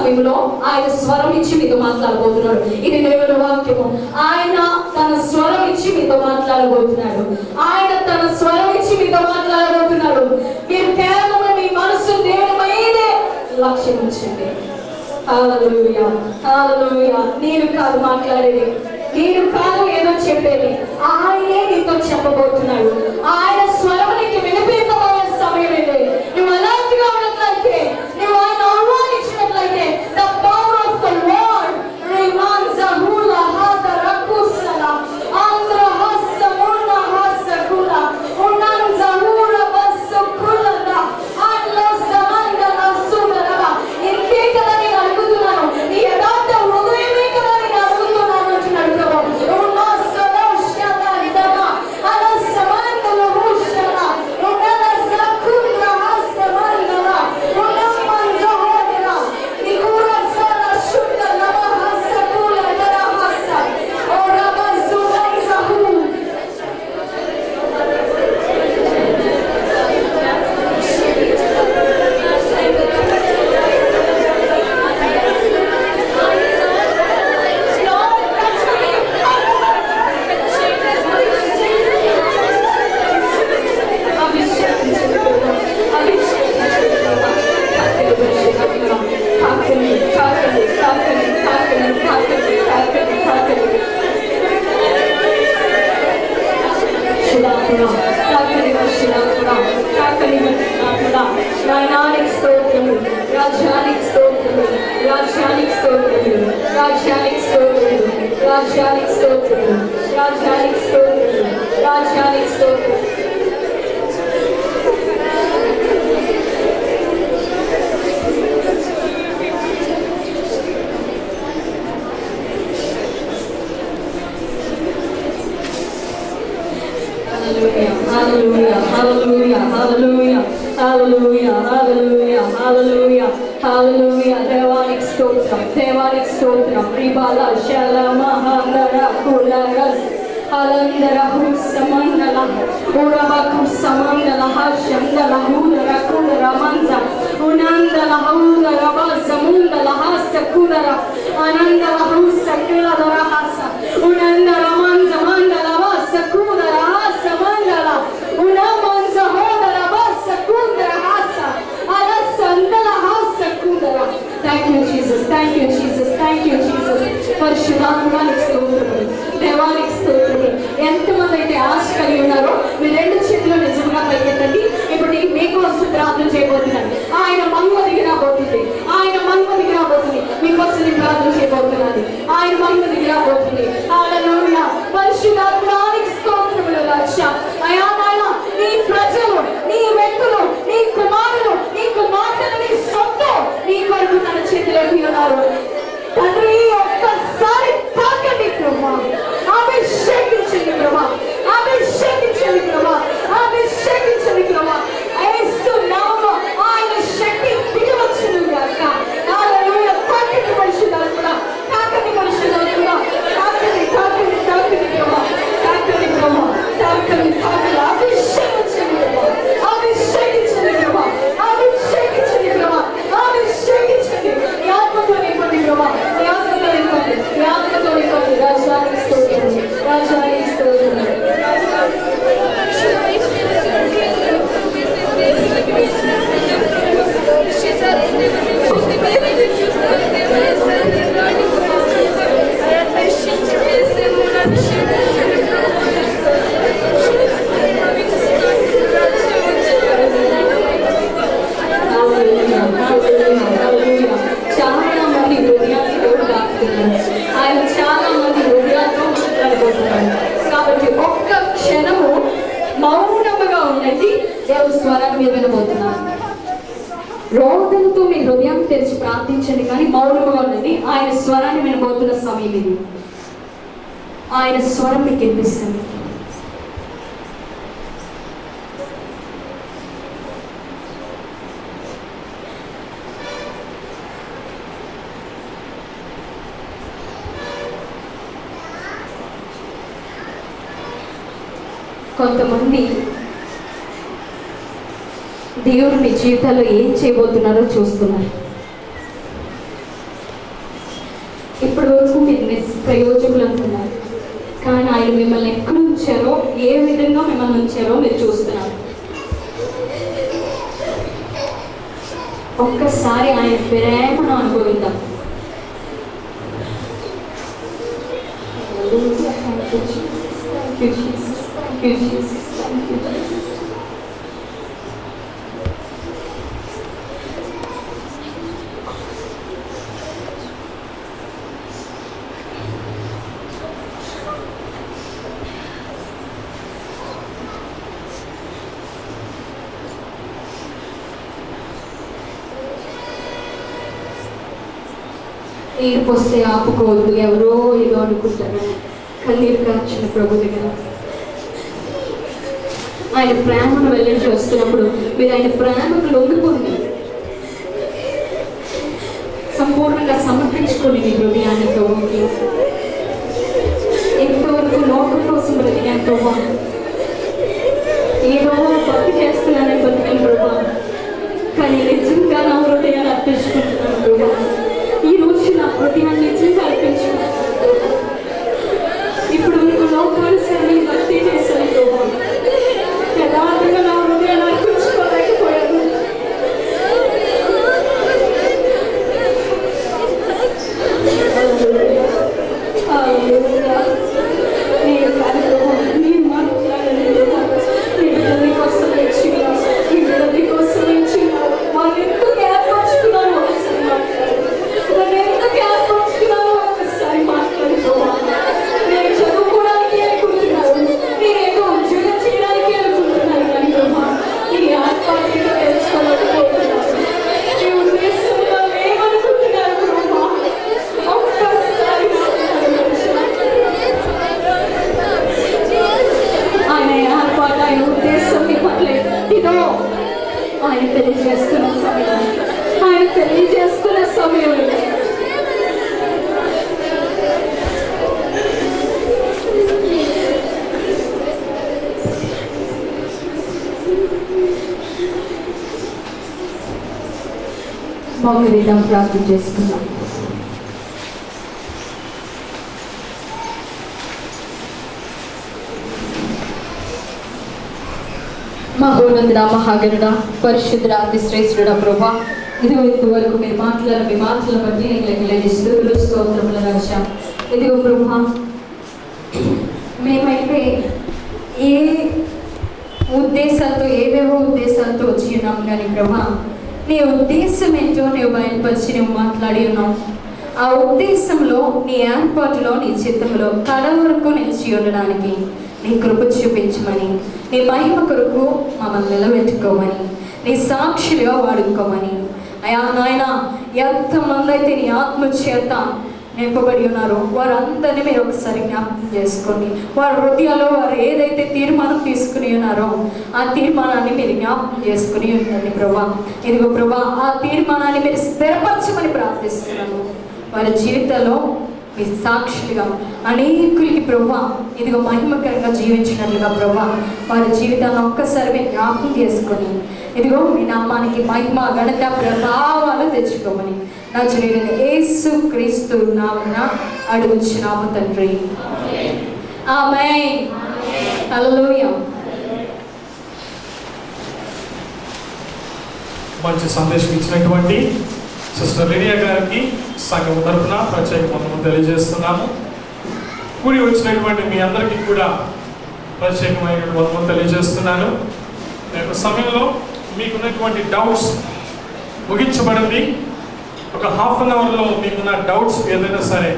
సమయంలో ఆయన స్వరం ఇచ్చి మీతో మాట్లాడబోతున్నాడు. ఇది దేవుని వాక్యము. ఆయన తన స్వరం ఇచ్చి మీతో మాట్లాడబోతున్నాడు. ఆయన తన స్వరం ఇచ్చి మీతో మాట్లాడబోతున్నాడు. మీరు కేవలం మీ మనసు దేవుని మీదే లక్ష్యం ఉంచండి. హల్లెలూయా, హల్లెలూయా. నేను కాదు మాట్లాడేది, నేను కాదు ఏదో చెప్పేది, ఆయనే నీతో చెప్పబోతున్నాడు. ఆయన స్వరం నీకు వినిపించబోయే సమయం ఇది. నువ్వు అలాంటిగా ఉన్నట్లయితే, నువ్వు ఆయన ఆహ్వానించినట్లయితే, the power of the Lord remains ahula hada rakusala andra hassa muna hassa kula unanza hura basukula da alla samanda nasura. ఇంకే కదా నేను అడుగుతున్నాను, నీ యథార్థ హృదయమే కదా నేను అడుగుతున్నాను అంటున్నాడు ప్రభు. ఉన్నా సదోషద ఇదమ అల సమందల హుషన ఉన్నా సకుల హస్తమందల ఉన్నా మంజోదర నికుర సల శుద్ధ నమ హస్తకుల దర హస్త ఓరా బసుదై Sahu. Hallelujah, hallelujah, hallelujah, hallelujah, hallelujah, hallelujah, hallelujah. దేవానికి స్తోత్రం, దేవానికి స్తోత్రం. రిబాల శలమహందర కులరస్ అలందర హుసమందల ఉరబకు సమందల హషందల హుదర కుదర మంజ ఉనందల హుదర బసముందల హస కుదర అనందల హుస కులదర హస ఉనందర మంజ మందల బస కుదర హస మందల ఉనమంజ హోదర బస కుదర హస అలసందల హస కుదర. Thank you Jesus, thank you Jesus, thank you Jesus. పరిశుద్ధాత్మనికి స్తోత్రములు, దేవానికి స్తోత్రములు. ఎంతమంది అయితే ఆశ కలిగి ఉన్నారో మీ రెండు చేతులు నిజంగా పైకెత్తండి. ఇప్పుడు మీకోసం ప్రార్థన చేయబోతున్నాను. ఆయన మహిమ దిగి రాబోతుంది, ఆయన మహిమ దిగి రాబోతుంది. మీకోసం నేను ప్రార్థన చేయబోతున్నాను. ఆయన మహిమ దిగి రాబోతుంది. హల్లెలూయా. పరిశుద్ధాత్మనికి స్తోత్రములు రక్ష. అయా నాయన, నీ ప్రజలు, నీ వ్యక్తులు, నీ కుమారులు, నీ కుమార్తెలు, నీ సొత్తు నీ కొరకు తన చేతిలోకి ఉన్నారు. తండ్రి ఒక్కసారి తాకండి ప్రభా, అభిషేకించండి ప్రభా, అభిషేకించండి ప్రభా, అభిషేకించండి ప్రభా. యేసు నామములో ఆయన శక్తి దిగవచ్చును గాక. హల్లెలూయా. తాకండి పరిశుద్ధాత్మ, తాకండి పరిశుద్ధాత్మ, తాకండి తాకండి తాకండి ప్రభా, తాకండి ప్రభా, తాకండి తాకండి. అభిషేకించండి ప్రభా, అభిషేకించండి ప్రభా, అభిషేకించండి ప్రభా, అభిషేకించండి. ఈ ఆత్మతో నింపండి ప్రభా, ఈ ఆత్మతో నింపండి, ఈ ఆత్మతో నింపండి. రాజానికి స్తోత్రం, రాజానికి స్తోత్రం. చాలా మంది హృదయాన్ని దేవుడు తాకుతున్నాడు. ఆయన చాలా మంది హృదయాలతో మాట్లాడబోతున్నాడు. కాబట్టి ఒక్క క్షణము మౌనముగా ఉండండి. దేవుడు స్వరాన్ని మీరు వినబోతున్నారు. రోదనతో మీ హృదయాన్ని తెరిచి ప్రార్థించండి, కానీ మౌనముగా ఉండండి. ఆయన స్వరాన్ని వినబోతున్న సమయం ఇది. ఆయన స్వరం మీకు వినిపిస్తుంది. కొంతమంది దేవుడు మీ జీవితాల్లో ఏం చేయబోతున్నారో చూస్తున్నారు. ఇప్పటి వరకు మీరు ప్రయోజకులు అనుకున్నారు, కానీ ఆయన మిమ్మల్ని ఎక్కడ ఉంచారో, ఏ విధంగా మిమ్మల్ని ఉంచారో మీరు చూస్తున్నారు. ఒక్కసారి ఆయన ప్రేమను అనుభవిద్దాం. నీరు పోస్తే ఆపుకోవద్దు, ఎవరో ఏదో అనుకుంటారు. కన్నీరు కాచిన ప్రభు దగ్గర ఆయన ప్రేమను వెల్లడి చేస్తున్నప్పుడు మీరు ఆయన ప్రేమకు లొంగిపోండి. సంపూర్ణంగా సమర్పించుకోండి మీ హృదయాన్ని ప్రభువుకి. ఎంతవరకు లోకం కోసం బ్రతికేంతో ఏదో భక్తి చేస్తున్నానని బతికాను ప్రభా, కానీ నిజంగా నా హృదయాన్ని అర్పించుకుంటున్నాను ప్రభా. ఈ రోజు నా హృదయాన్ని నిజంగా అర్పించుకున్నాను. ఇప్పుడు నీకు లోకానుసారి భక్తి చేశాను ప్రభా, యథార్థంగా నా హృదయాన్ని అర్పించుకోలేకపోయాను. నేను కాదు ప్రభా, నేను మాట్లాడాలి ప్రభా. నీ బిడ్డల కోసం తెచ్చుకున్నావు, నీ బిడ్డల కోసం తెచ్చుకున్నావు. వాళ్ళు ఎందుకు ఏర్పరచుకున్నావు ఒకసారి మాట్లాడు. వాళ్ళు ఎందుకు ఏర్పరచుకున్నావు ఒకసారి మాట్లాడు ప్రభా. నేను చదువుకోవడానికి అనుకుంటున్నాను, నేనేదో ఉద్యోగం చేయడానికి అనుకుంటున్నాను, కానీ ప్రభా నీ ఆత్మహత్యగా తెలుసుకోలేకపోతున్నాను. నీ ఉద్దేశంలో ఏమనుకుంటున్నారు ప్రభా, ఒక్కసారి ఆయన ఏర్పాటు, ఆయన ఉద్దేశం మీ పట్ల ఇదో ఆయన తెలియజేస్తున్న సమయం, ఆయన తెలియజేస్తున్న సమయం. మౌనవిధం ప్రార్థన చేసుకున్నాం. మహోన్నతుడా, మహాగణుడా, పరిశుద్ధుడా, అతి శ్రేష్ఠుడా ప్రభా, ఇదిగో ఇంతవరకు మీరు మాట్లాడారు. మీ మాటల బట్టి నేను స్థుతులు స్తోత్రముల రక్ష. ఇదిగో ప్రభా, మేమైతే ఏ ఉద్దేశాలతో, ఏవేవో ఉద్దేశాలతో వచ్చి ఉన్నాం, కానీ ప్రభా నీ ఉద్దేశం ఏంటో నువ్వు బయలుపరిచి నువ్వు మాట్లాడి ఉన్నావు. ఆ ఉద్దేశంలో, నీ ఏర్పాటులో, నీ చిత్తంలో కడ వరకు నిలిచి ఉండడానికి నీ కృప చూపించమని, నీ మహిమ కొరకు మమ్మల్ని నిలబెట్టుకోమని, నీ సాక్షులుగా వాడుకోమని. అయా నాయన, ఎంతమంది అయితే నీ ఆత్మ చేత నింపబడి ఉన్నారో వారందరినీ మీరు ఒకసారి జ్ఞాపకం చేసుకోండి. వారి హృదయాల్లో వారు ఏదైతే తీర్మానం తీసుకుని ఉన్నారో ఆ తీర్మానాన్ని మీరు జ్ఞాపకం చేసుకుని ఉండండి ప్రభా. ఇదిగో ప్రభా, ఆ తీర్మానాన్ని మీరు స్థిరపరచమని ప్రార్థిస్తున్నాను. వారి జీవితంలో మీ సాక్షులుగా అనేకులకి ప్రభా ఇదిగో మహిమకరంగా జీవించినట్లుగా ప్రభా వారి జీవితాన్ని ఒక్కసారి మీరు జ్ఞాపకం చేసుకొని ఇదిగో మీ నామానికి మహిమ, ఘనత, ప్రభావాలు తెచ్చుకోమని నజరేయుడైన యేసు క్రీస్తు నామమున అడుగుచున్నాము తండ్రి. ఆమేన్. హల్లెలూయా. మంచి సందేశం ఇచ్చినటువంటి సిస్టర్ లినియా గారికి సంఘం తరఫున ప్రత్యేక వందనాలు తెలియజేస్తున్నాము. కూడి వచ్చినటువంటి మీ అందరికీ కూడా ప్రత్యేకమైన వందనాలు తెలియజేస్తున్నాను. రేపు సమయంలో మీకున్నటువంటి డౌట్స్ ముగించబడింది. ఒక హాఫ్ అన్ అవర్లో మీకున్న డౌట్స్ ఏదైనా సరే,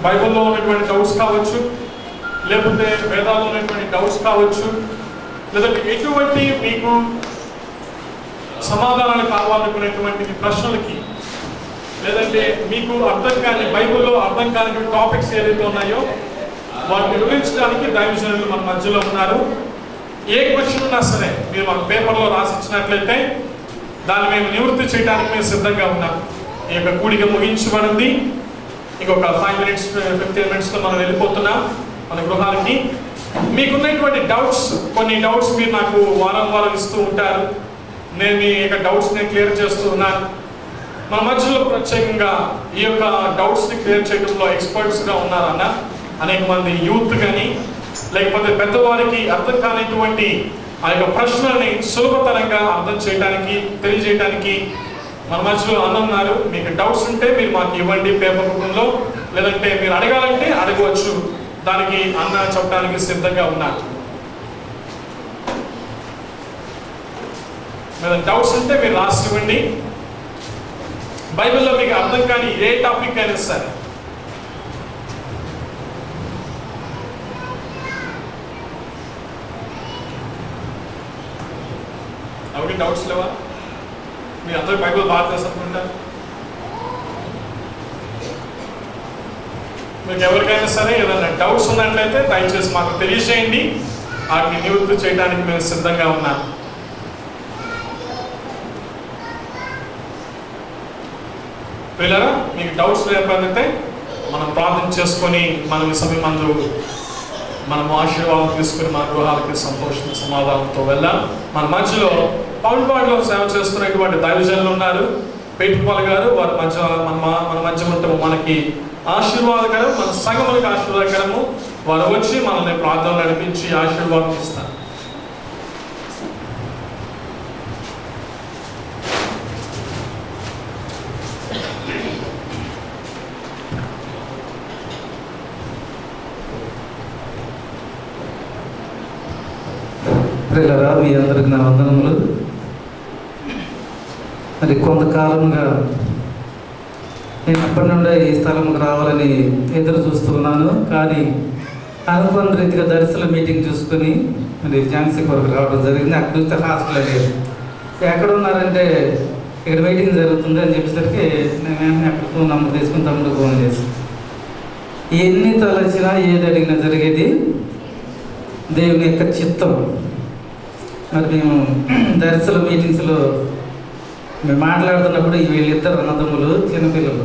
బైబిల్లో ఉన్నటువంటి డౌట్స్ కావచ్చు, లేకపోతే వేదాల్లో ఉన్నటువంటి డౌట్స్ కావచ్చు, లేదంటే ఎటువంటి మీకు సమాధానాలు కావాలనుకునేటువంటి ప్రశ్నలకి, లేదంటే మీకు అర్థం కాని బైబిల్లో అర్థం కాని టాపిక్స్ ఏదైతే ఉన్నాయో వాటిని వివరించడానికి దైవజనులు మన మధ్యలో ఉన్నారు. ఏ క్వశ్చన్ ఉన్నా సరే మీరు మన పేపర్లో రాసిచ్చినట్లయితే దాన్ని మేము నివృత్తి చేయడానికి మేము సిద్ధంగా ఉన్నాం. ఈ యొక్క కూడిక ముగించబడింది. ఇంకొక 5 minutes 15 minutesలో మనం వెళ్ళిపోతున్నాం మన గృహాలకి. మీకున్నటువంటి డౌట్స్, కొన్ని డౌట్స్ మీరు నాకు వారం ఇస్తూ ఉంటారు. నేను మీ యొక్క డౌట్స్ నేను క్లియర్ చేస్తూ ఉన్నాను. మన మధ్యలో ప్రత్యేకంగా ఈ యొక్క డౌట్స్ని క్లియర్ చేయడంలో ఎక్స్పర్ట్స్గా ఉన్నారన్న అనేక మంది యూత్ కానీ లేకపోతే పెద్దవారికి అర్థం కానిటువంటి ఆ యొక్క ప్రశ్నల్ని సులభతరంగా అర్థం చేయడానికి తెలియజేయడానికి మన మధ్యలో అన్న ఉన్నారు. మీకు డౌట్స్ ఉంటే మీరు మాకు ఇవ్వండి పేపర్ రూపంలో, లేదంటే మీరు అడగాలంటే అడగవచ్చు. దానికి అన్న చెప్పడానికి సిద్ధంగా ఉన్నారు. లేదా డౌట్స్ ఉంటే మీరు రాసి ఇవ్వండి. బైబిల్లో మీకు అర్థం కాని ఏ టాపిక్ అయినా సరే ఎవరికి డౌట్స్ లేవా? మీరు అందరూ బైబిల్ బాగా తెలుసుకుంటారు. మీకు ఎవరికైనా సరే ఏదైనా డౌట్స్ ఉన్నట్లయితే దయచేసి మాకు తెలియజేయండి. వాటిని నివృత్తి చేయడానికి మేము సిద్ధంగా ఉన్నాం. పిల్లరా, మీకు డౌట్స్ లేకపోతే మనం ప్రార్థన చేసుకొని మనం ఈ సమయం మనము ఆశీర్వాదం తీసుకుని మన గృహాలకి సంతోషం సమాధానంతో వెళ్ళాం. మన మధ్యలో పౌండ్పాడులో సేవ చేస్తున్నటువంటి దైవజనులు ఉన్నారు. పేటుపాల్ గారు, వారి మధ్య మన మధ్య ఉంటాము. మనకి ఆశీర్వాదకరం, మన సంఘములకు ఆశీర్వాదకరము. వారు వచ్చి మనల్ని ప్రార్థన నడిపించి ఆశీర్వాదం ఇస్తారు. ప్రియులారా, మీ అందరికి నా వందనములు. మరి కొంతకాలంగా నేను అప్పటి నుండే ఈ స్థలంకి రావాలని ఎదురు చూస్తున్నాను. కానీ అనుకున్న రీతిగా దర్శన మీటింగ్ చూసుకొని మరి ఝాన్సీ కొరకు రావడం జరిగింది. అక్కడ చూస్తే హాస్టల్ లేదు. ఎక్కడ ఉన్నారంటే ఇక్కడ మీటింగ్ జరుగుతుంది అని చెప్పేసరికి నేను అక్కడ నంబర్ తీసుకుని తమ్ముడు ఫోన్ చేసి ఎన్ని తలచినా ఏది అడిగినా జరిగేది దేవుని యొక్క చిత్తం. మరి మేము దర్శన మీటింగ్స్లో మేము మాట్లాడుతున్నప్పుడు వీళ్ళిద్దరు అన్నదమ్ములు చిన్నపిల్లలు.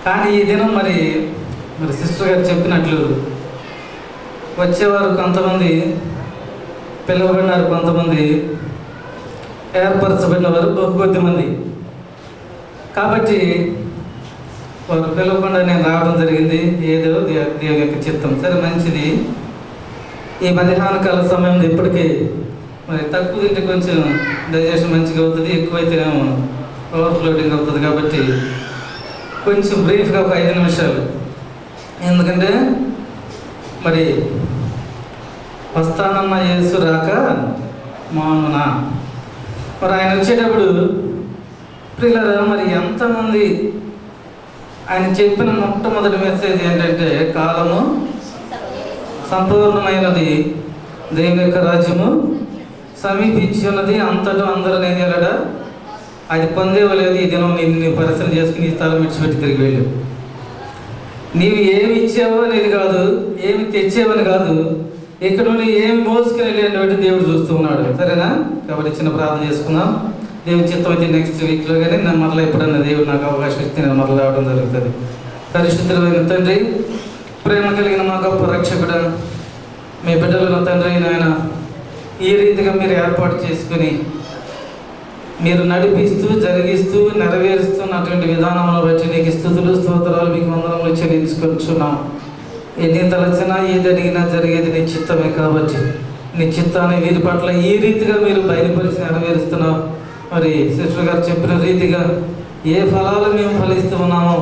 కానీ ఈ దినం మరి సిస్టర్ గారు చెప్పినట్లు వచ్చేవారు కొంతమంది, పిలువబడినారు కొంతమంది, ఏర్పరచబడిన వారు బహుకొద్ది మంది. కాబట్టి వారు పిలవకుండా నేను రావడం జరిగింది. ఏదో దేవుని యొక్క చిత్తం. సరే, మంచిది. ఈ మధ్యాహ్న కాల సమయంలో ఇప్పటికీ మరి తక్కువ తింటే కొంచెం డైజెషన్ మంచిగా అవుతుంది, ఎక్కువైతేనేమో ఓవర్ఫ్లోటింగ్ అవుతుంది. కాబట్టి కొంచెం బ్రీఫ్గా ఒక 5 నిమిషాలు. ఎందుకంటే మరి వస్తానన్న యేసు రాక మానునా. మరి ఆయన వచ్చేటప్పుడు ప్రియులారా, మరి ఎంతమంది ఆయన చెప్పిన మొట్టమొదటి మెసేజ్ ఏంటంటే కాలము సంపూర్ణమైనది, దేవుని యొక్క రాజ్యము సమీపించి ఉన్నది, అంతటా అందరూ నేను వెళ్ళడా అది పొందేవలేదు. ఈ దినం నిన్ను పరిశీలన చేసుకుని ఈ స్థలం విడిచిపెట్టి తిరిగి వెళ్ళు. నీవు ఏమి ఇచ్చావో అనేది కాదు, ఏమి తెచ్చావని కాదు, ఇక్కడ నుండి ఏమి మోసుకుని వెళ్ళేటువంటి దేవుడు చూస్తూ ఉన్నాడు. సరేనా? కాబట్టి చిన్న ప్రార్థన చేసుకుందాం. దేవుని చిత్తం అయితే నెక్స్ట్ వీక్లో కానీ నేను మరలా ఎప్పుడన్నా దేవుడు నాకు అవకాశం ఇస్తే నేను మరలా రావడం జరుగుతుంది. పరిశుద్ధులైన తండ్రి, ప్రేమ కలిగిన మా గొప్ప రక్షకుడు, మీ బిడ్డలను తండ్రి నాయన ఈ రీతిగా మీరు ఏర్పాటు చేసుకుని మీరు నడిపిస్తూ జరిగిస్తూ నెరవేరుస్తున్నటువంటి విధానంలో బట్టి నీకు స్తుతులు స్తోత్రాలు మీకు వందనములు చెల్లించుకొచ్చున్నాం. ఎన్ని తలచినా ఏది అడిగినా జరిగేది నీ చిత్తమే. కాబట్టి నీ చిత్తాన్ని వీరి పట్ల ఈ రీతిగా మీరు బయలుపరిచి నెరవేరుస్తున్నాం. మరి సిస్టర్ గారు చెప్పిన రీతిగా ఏ ఫలాలు మేము ఫలిస్తూ ఉన్నామో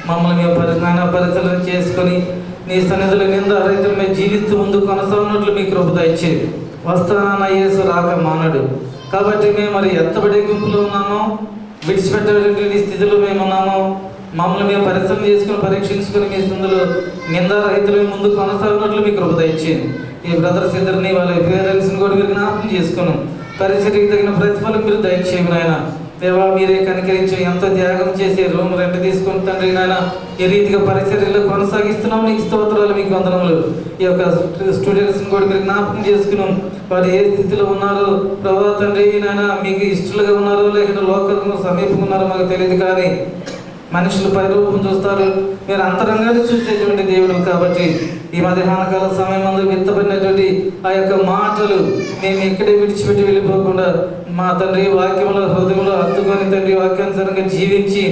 మమ్మల్ని మేము పరిశీలన చేసుకొని నీ సన్నిధిలో నింద రైతుల మీద జీవిస్తూ ముందు కొనసాగినట్లు మీ కృప ఇచ్చేది. వస్తానన్న యేసు రాక మానడు. కాబట్టి మేము మరి ఎత్తబడే గుంపులో ఉన్నామో, విడిచిపెట్టేటువంటి స్థితిలో మేము ఉన్నామో, మమ్మల్ని మేము పరిశీలన చేసుకుని పరీక్షించుకొని మీ సందులో నిందారహితుల ముందు కొనసాగినట్లు మీ కృప ఇచ్చేది. ఈ బ్రదర్స్ ఇద్దరిని వాళ్ళ పేరెంట్స్ని కూడా మీరు జ్ఞాపకం చేసుకున్నాం. పరిచర్యకి తగిన ప్రతిఫలం మీరు దయచేయము నాయన. దేవా, మీరే కనికరించి ఎంతో త్యాగం చేసి రూమ్ రెంట్ తీసుకుని తండ్రి నాయన ఈ రీతిగా పరిచర్యలో కొనసాగిస్తున్నాం. నీకు స్తోత్రాలు, మీకు వందనములు. ఈ యొక్క స్టూడెంట్స్ని కూడా మీరు జ్ఞాపకం చేసుకున్నాం. వారు ఏ స్థితిలో ఉన్నారో ప్రభా తండ్రి నాయన, మీకు ఇష్టలుగా ఉన్నారో లేకపోతే లోకము సమీపంగా ఉన్నారో మాకు తెలియదు. కానీ మనుషులు పైరూపం చూస్తారు, మీరు అంతరంగాన్ని చూసేటువంటి దేవుడు. కాబట్టి ఈ మధ్యాహ్న కాల సమయం ముందు విత్తబడినటువంటి ఆ యొక్క మాటలు మేము ఎక్కడే విడిచిపెట్టి వెళ్ళిపోకుండా మా తండ్రి వాక్యంలో హృదయంలో హత్తుకొని తండ్రి వాక్యానుసారంగా జీవించి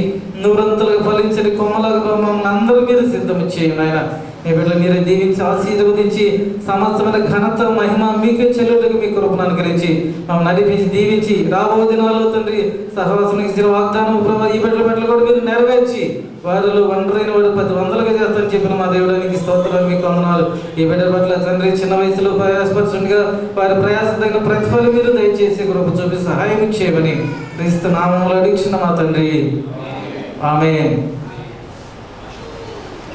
నూరంతలుగా ఫలించని కొమ్మలాగా మమ్మల్ని అందరి మీద సిద్ధం చేయండి ఆయన. మీ బిడ్డలు మీరే దీవించి ఆశీర్వదించి సమస్తమైన ఘనత మహిమ మీకే చెల్లుటకు మీ కృపను అనుగ్రహించి మమ్మల్ని నడిపించి దీవించి రాబో దినాల్లో తండ్రి సహవాసం ఇచ్చిన వాగ్దానం ప్రభావ ఈ బిడ్డలు కూడా మీరు నెరవేర్చి వారిలో ఒంటరైన వాడు 10 వందలుగా చేస్తారని చెప్పిన మా దేవుడానికి స్తోత్రాలు, మీకు వందనాలు. ఈ బిడ్డల పట్ల తండ్రి చిన్న వయసులో ప్రయాసపరచుగా వారి ప్రయాస తగిన ప్రతిఫలం మీరు దయచేసి కృప చూపి సహాయం చేయమని క్రీస్తు నామములో అడిగిన మా తండ్రి, ఆమేన్.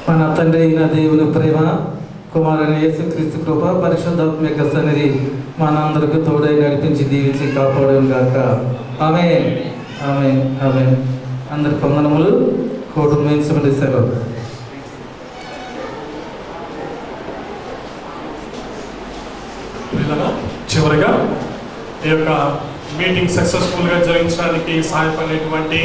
మన తండ్రి అయిన దేవుని ప్రేమ, కుమారుని యేసుక్రీస్తు కృప, పరిశుద్ధాత్మ యొక్క సన్నిధి మనందరికీ తోడై నడిపించి దీవించి కాపాడను గాక. ఆమేన్, ఆమేన్, ఆమేన్. అందరికి వందనములు. కోటు మేన్సబడి సెలవు. చివరిగా ఈ యొక్క మీటింగ్ సక్సెస్ఫుల్గా జరిగించడానికి సహాయపడినటువంటి